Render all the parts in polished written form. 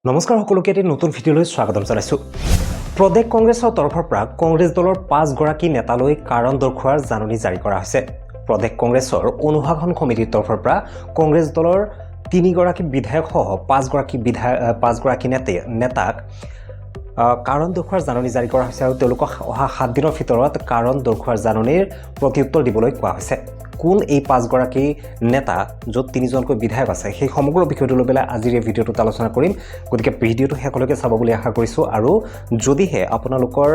নমস্কাৰ সকলোকে এটি নতুন ভিডিঅ'লৈ স্বাগতম জনাইছো। প্ৰদেশ কংগ্ৰেছৰ তৰফৰ পৰা কংগ্ৰেছ দলৰ 5 গৰাকী নেতালৈ কাৰণ দৰ্শোৱাৰ জাননী জাৰি কৰা হৈছে। প্ৰদেশ কংগ্ৰেছৰ অনুশাসন সমিতিৰ তৰফৰ পৰা কংগ্ৰেছ দলৰ 3 গৰাকী বিধায়ক সহ 5 গৰাকী নেতাক কাৰণ দৰ্শোৱাৰ জাননী জাৰি কৰা হৈছে আৰু তেওঁলোকক অহা 7 দিনৰ ভিতৰত কাৰণ দৰ্শোৱাৰ জাননীৰ প্ৰত্যুত্তৰ দিবলৈ কোৱা হৈছে। কোন এই 5 গৰাকী নেতা য'ত 3জনকৈ বিধায়ক আছে সেই সমগ্ৰ বিষয়টো লৈ পেলাই আজিৰ এই ভিডিঅ'টোত আলোচনা কৰিম। গতিকে ভিডিঅ'টো শেষলৈকে চাব বুলি আশা কৰিছোঁ আৰু যদিহে আপোনালোকৰ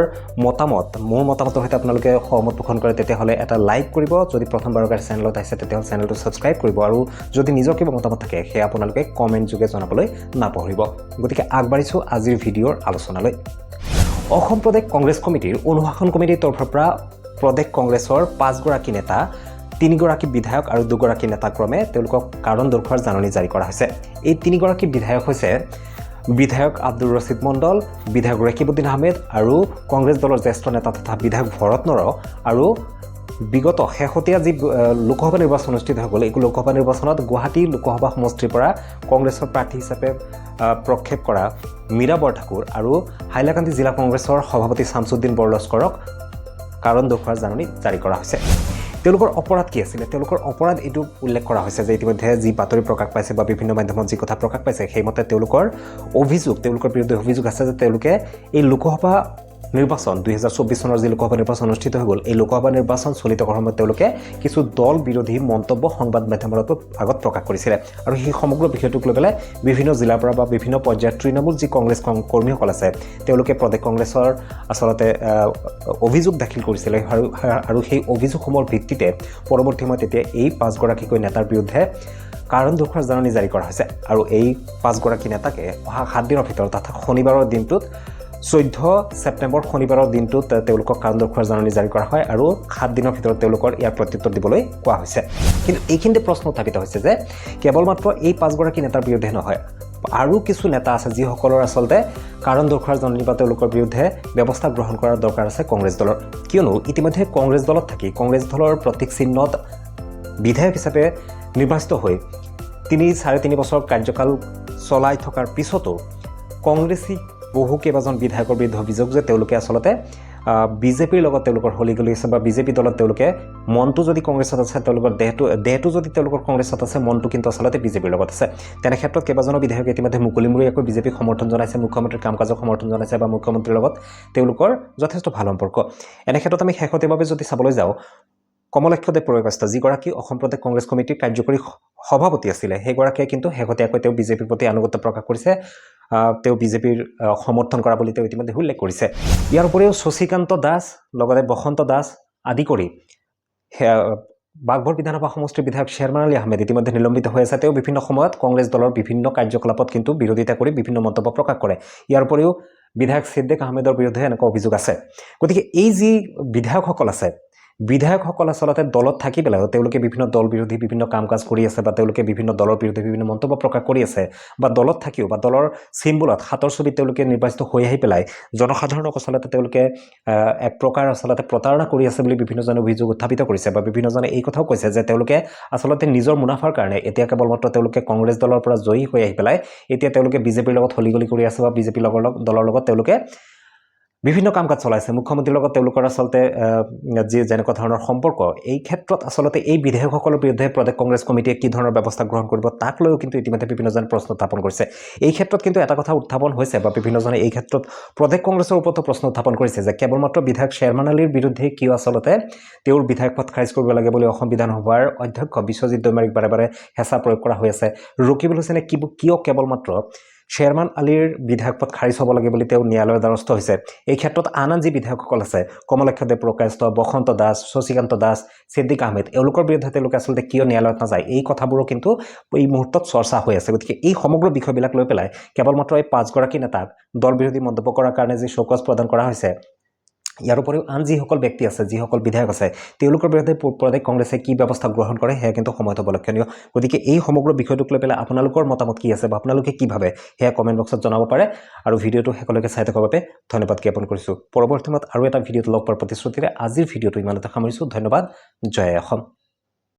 মতামত মোৰ মতামতৰ সৈতে আপোনালোকে সহমত পোষণ কৰে তেতিয়াহ'লে এটা লাইক কৰিব। যদি প্ৰথমবাৰৰ কাৰণে চেনেলত আহিছে তেতিয়াহ'লে চেনেলটো ছাবস্ক্ৰাইব কৰিব আৰু যদি নিজৰ কিবা মতামত থাকে সেয়া আপোনালোকে কমেণ্ট যোগে জনাবলৈ নাপাহৰিব। গতিকে আগবাঢ়িছোঁ আজিৰ ভিডিঅ'ৰ আলোচনালৈ। অসম প্ৰদেশ কংগ্ৰেছ কমিটিৰ অনুশাসন কমিটিৰ তৰফৰ পৰা প্ৰদেশ কংগ্ৰেছৰ 5 গৰাকী নেতা 3 গৰাকী বিধায়ক আৰু 2 গৰাকী নেতাক্ৰমে তেওঁলোকক কাৰণ দৰ্শোৱাৰ জাননী জাৰি কৰা হৈছে। এই 3 গৰাকী বিধায়ক হৈছে বিধায়ক আব্দুৰ ৰছিদ মণ্ডল, বিধায়ক ৰেকিবুদ্দিন আহমেদ আৰু কংগ্ৰেছ দলৰ জ্যেষ্ঠ নেতা তথা বিধায়ক ভৰত নৰহ আৰু বিগত শেহতীয়া যি লোকসভা নিৰ্বাচন অনুষ্ঠিত হৈ গ'ল এই লোকসভা নিৰ্বাচনত গুৱাহাটী লোকসভা সমষ্টিৰ পৰা কংগ্ৰেছৰ প্ৰাৰ্থী হিচাপে প্ৰক্ষেপ কৰা মীৰা বৰঠাকুৰ আৰু হাইলাকান্দি জিলা কংগ্ৰেছৰ সভাপতি শামসুদ্দিন বৰলাস্কৰক কাৰণ দৰ্শোৱাৰ জাননী জাৰি কৰা হৈছে। তেওঁলোকৰ অপৰাধ কি আছিলে? তেওঁলোকৰ অপৰাধ এইটো উল্লেখ কৰা হৈছে যে ইতিমধ্যে যি বাতৰি প্ৰকাশ পাইছে বা বিভিন্ন মাধ্যমত যি কথা প্ৰকাশ পাইছে সেইমতে তেওঁলোকৰ বিৰুদ্ধে অভিযোগ আছে যে তেওঁলোকে এই লোকসভা নিৰ্বাচন 2024 চনৰ যি লোকসভা নিৰ্বাচন অনুষ্ঠিত হৈ গ'ল এই লোকসভা নিৰ্বাচন চলিত কৰাৰ সময়ত তেওঁলোকে কিছু দল বিৰোধী মন্তব্য সংবাদ মাধ্যমৰ আগত প্ৰকাশ কৰিছিলে আৰু সেই সমগ্ৰ বিষয়টোক লৈ পেলাই বিভিন্ন জিলাৰ পৰা বা বিভিন্ন পৰ্যায়ৰ তৃণমূল যি কংগ্ৰেছ কৰ্মীসকল আছে তেওঁলোকে প্ৰদেশ কংগ্ৰেছৰ আচলতে অভিযোগ দাখিল কৰিছিলে আৰু সেই অভিযোগসমূহৰ ভিত্তিতে পৰৱৰ্তী সময়ত এতিয়া এই 5 গৰাকীকৈ নেতাৰ বিৰুদ্ধে কাৰণ দৰ্শোৱাৰ জাননী জাৰি কৰা হৈছে আৰু এই 5 গৰাকী নেতাকে অহা 7 দিনৰ ভিতৰত অৰ্থাৎ শনিবাৰৰ দিনটোত 14 ছেপ্টেম্বৰ শনিবাৰৰ দিনটোত তেওঁলোকক কাৰণ দৰ্শোৱাৰ জাননী জাৰি কৰা হয় আৰু 7 দিনৰ ভিতৰত তেওঁলোকৰ ইয়াৰ প্ৰত্যুত্তৰ দিবলৈ কোৱা হৈছে। কিন্তু এইখিনিতে প্ৰশ্ন উত্থাপিত হৈছে যে কেৱল মাত্ৰ এই 5 গৰাকী নেতাৰ বিৰুদ্ধে নহয় আৰু কিছু নেতা আছে যিসকলৰ আচলতে কাৰণ দৰ্শোৱাৰ জাননী বা তেওঁলোকৰ বিৰুদ্ধে ব্যৱস্থা গ্ৰহণ কৰাৰ দৰকাৰ আছে কংগ্ৰেছ দলৰ। কিয়নো ইতিমধ্যে কংগ্ৰেছ দলত থাকি কংগ্ৰেছ দলৰ প্ৰতীক চিহ্নত বিধায়ক হিচাপে নিৰ্বাচিত হৈ 3.5 বছৰ কাৰ্যকাল চলাই থকাৰ পিছতো কংগ্ৰেছী বহু কেইবাজন বিধায়কৰ বিৰুদ্ধে অভিযোগ যে তেওঁলোকে আচলতে বিজেপিৰ লগত তেওঁলোকৰ হলিগলি আছে বা বিজেপি দলত তেওঁলোকে মনটো যদি কংগ্ৰেছত আছে তেওঁলোকৰ দেহটো যদি তেওঁলোকৰ কংগ্ৰেছত আছে মনটো কিন্তু আচলতে বিজেপিৰ লগত আছে। তেনে ক্ষেত্ৰত কেইবাজনো বিধায়কে ইতিমধ্যে মুকলিমূৰীয়াকৈ বিজেপিক সমৰ্থন জনাইছে, মুখ্যমন্ত্ৰীৰ কাম কাজক সমৰ্থন জনাইছে বা মুখ্যমন্ত্ৰীৰ লগত তেওঁলোকৰ যথেষ্ট ভাল সম্পৰ্ক। এনে ক্ষেত্ৰত আমি শেহতীয়াভাৱে যদি চাবলৈ যাওঁ কমলেশ্বদেৱ প্ৰয়োগস্থ যিগৰাকী অসম প্ৰদেশ কংগ্ৰেছ কমিটিৰ কাৰ্যকৰী সভাপতি আছিলে সেইগৰাকীয়ে কিন্তু শেহতীয়াকৈ তেওঁ বিজেপিৰ প্ৰতি আনুগত্য প্ৰকাশ কৰিছে। তেওঁ বিজেপিৰ সমৰ্থন কৰা বুলি তেওঁ ইতিমধ্যে উল্লেখ কৰিছে। ইয়াৰ উপৰিও শশীকান্ত দাস লগতে বসন্ত দাস আদি কৰি বাগভৰ বিধানসভা সমষ্টিৰ বিধায়ক শ্বেৰমান আলী আহমেদ ইতিমধ্যে নিলম্বিত হৈ আছে। তেওঁ বিভিন্ন সময়ত কংগ্ৰেছ দলৰ বিভিন্ন কাৰ্যকলাপত কিন্তু বিৰোধিতা কৰি বিভিন্ন মন্তব্য প্ৰকাশ কৰে। ইয়াৰ উপৰিও বিধায়ক ছিদ্দিক আহমেদৰ বিৰুদ্ধে এনেকুৱা অভিযোগ আছে। গতিকে এই যি বিধায়কসকল আছে বিধায়কসকল আচলতে দলত থাকি পেলাইও তেওঁলোকে বিভিন্ন দল বিৰোধী বিভিন্ন কাম কাজ কৰি আছে বা তেওঁলোকে বিভিন্ন দলৰ বিৰুদ্ধে বিভিন্ন মন্তব্য প্ৰকাশ কৰি আছে বা দলত থাকিও বা দলৰ চিম্বলত হাতৰ ছবিত তেওঁলোকে নিৰ্বাচিত হৈ আহি পেলাই জনসাধাৰণক আচলতে তেওঁলোকে এক প্ৰকাৰ আচলতে প্ৰতাৰণা কৰি আছে বুলি বিভিন্নজনে অভিযোগ উত্থাপিত কৰিছে বা বিভিন্নজনে এই কথাও কৈছে যে তেওঁলোকে আচলতে নিজৰ মুনাফাৰ কাৰণে এতিয়া কেৱল মাত্ৰ তেওঁলোকে কংগ্ৰেছ দলৰ পৰা জয়ী হৈ আহি পেলাই এতিয়া তেওঁলোকে বিজেপিৰ লগত হলিগলি কৰি আছে বা বিজেপিৰ দলৰ লগত তেওঁলোকে বিভিন্ন কাম কাজ চলাইছে। মুখ্যমন্ত্ৰীৰ লগত তেওঁলোকৰ আচলতে যি যেনেকুৱা ধৰণৰ সম্পৰ্ক এই ক্ষেত্ৰত আচলতে এই বিধায়কসকলৰ বিৰুদ্ধে প্ৰদেশ কংগ্ৰেছ কমিটিয়ে কি ধৰণৰ ব্যৱস্থা গ্ৰহণ কৰিব তাক লৈও কিন্তু ইতিমধ্যে বিভিন্নজনে প্ৰশ্ন উত্থাপন কৰিছে। এই ক্ষেত্ৰত কিন্তু এটা কথা উত্থাপন হৈছে বা বিভিন্নজনে এই ক্ষেত্ৰত প্ৰদেশ কংগ্ৰেছৰ ওপৰতো প্ৰশ্ন উত্থাপন কৰিছে যে কেৱল মাত্ৰ বিধায়ক শ্বেৰমান আলীৰ বিৰুদ্ধে কিয় আচলতে তেওঁৰ বিধায়ক পদ খাৰিজ কৰিব লাগে বুলি অসম বিধানসভাৰ অধ্যক্ষ বিশ্বজিৎ দৈমাৰীক বাৰে বাৰে হেঁচা প্ৰয়োগ কৰা হৈ আছে। ৰকিবুল হুছেইনে কিয় কেৱল মাত্ৰ শ্বেৰমান আলীৰ বিধায়ক পদ খাৰিজ হ'ব লাগে বুলি তেওঁ ন্যায়ালয়ৰ দ্বাৰস্থ হৈছে। এই ক্ষেত্ৰত আন যি বিধায়কসকল আছে কমলেশ্বদেৱ প্ৰকাশ, বসন্ত দাস, শশীকান্ত দাস, ছিদ্দিক আহমেদ এওঁলোকৰ বিৰুদ্ধে তেওঁলোকে আচলতে কিয় ন্যায়ালয়ত নাযায় এই কথাবোৰো কিন্তু এই মুহূৰ্তত চৰ্চা হৈ আছে। গতিকে এই সমগ্ৰ বিষয়বিলাক লৈ পেলাই কেৱল মাত্ৰ এই 5 গৰাকী নেতাক দল বিৰোধী মন্তব্য কৰাৰ কাৰণে যি শোকজ প্ৰদান কৰা হৈছে ইয়াৰ উপৰিও আন যিসকল ব্যক্তি আছে যিসকল বিধায়ক আছে তেওঁলোকৰ বিৰুদ্ধে প্ৰদেশ কংগ্ৰেছে কি ব্যৱস্থা গ্ৰহণ কৰে সেয়া কিন্তু সময়ত হ'ব লক্ষণীয়। গতিকে এই সমগ্ৰ বিষয়টোক লৈ পেলাই আপোনালোকৰ মতামত কি আছে বা আপোনালোকে কি ভাবে সেয়া কমেণ্ট বক্সত জনাব পাৰে আৰু ভিডিঅ'টো শেষলৈকে চাই থকাৰ বাবে ধন্যবাদ জ্ঞাপন কৰিছোঁ। পৰৱৰ্তী সময়ত আৰু এটা ভিডিঅ'ত লগ পোৱাৰ প্ৰতিশ্ৰুতিৰে আজিৰ ভিডিঅ'টো ইমানতে সামৰিছোঁ। ধন্যবাদ। জয় অসম।